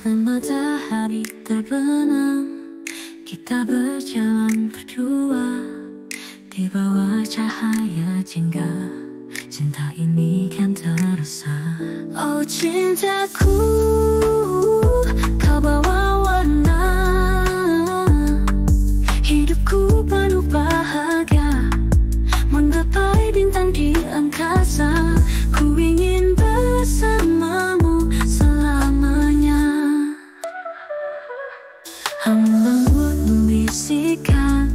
Dan matahari terbenam, kita berjalan berdua di bawah cahaya jingga. Cinta ini kan terasa. Oh cintaku, kau bawa warna hidupku penuh bahagia, menggapai bintang di angkasa. Ku ingin bersamamu selamanya. Angin lembut membisikkan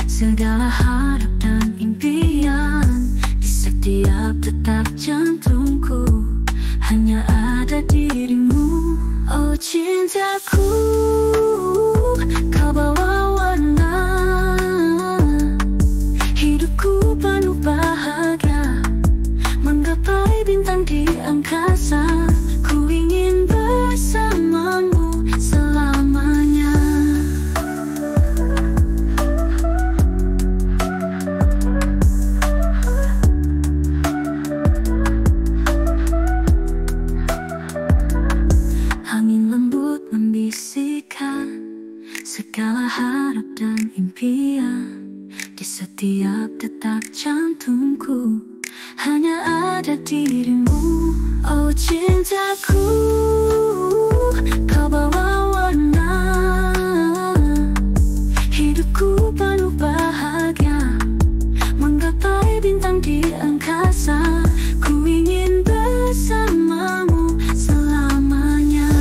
segala harap dan impian. Di setiap detak jantungku hanya ada dirimu. Oh cintaku, kau bawa warna hidupku penuh bahagia, menggapai bintang di angkasa. Ku ingin bersamamu selamanya. Angin lembut membisikkan segala harap dan impian. Di setiap detak jantungku hanya ada dirimu. Oh cintaku, kau bawa warna hidupku penuh bahagia, menggapai bintang di angkasa. Ku ingin bersamamu selamanya.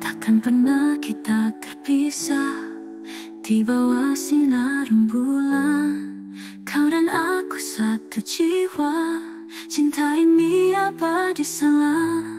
Takkan pernah kita terpisah di bawah sinar rembulan. Kau dan aku satu jiwa, cinta ini abadi selamanya.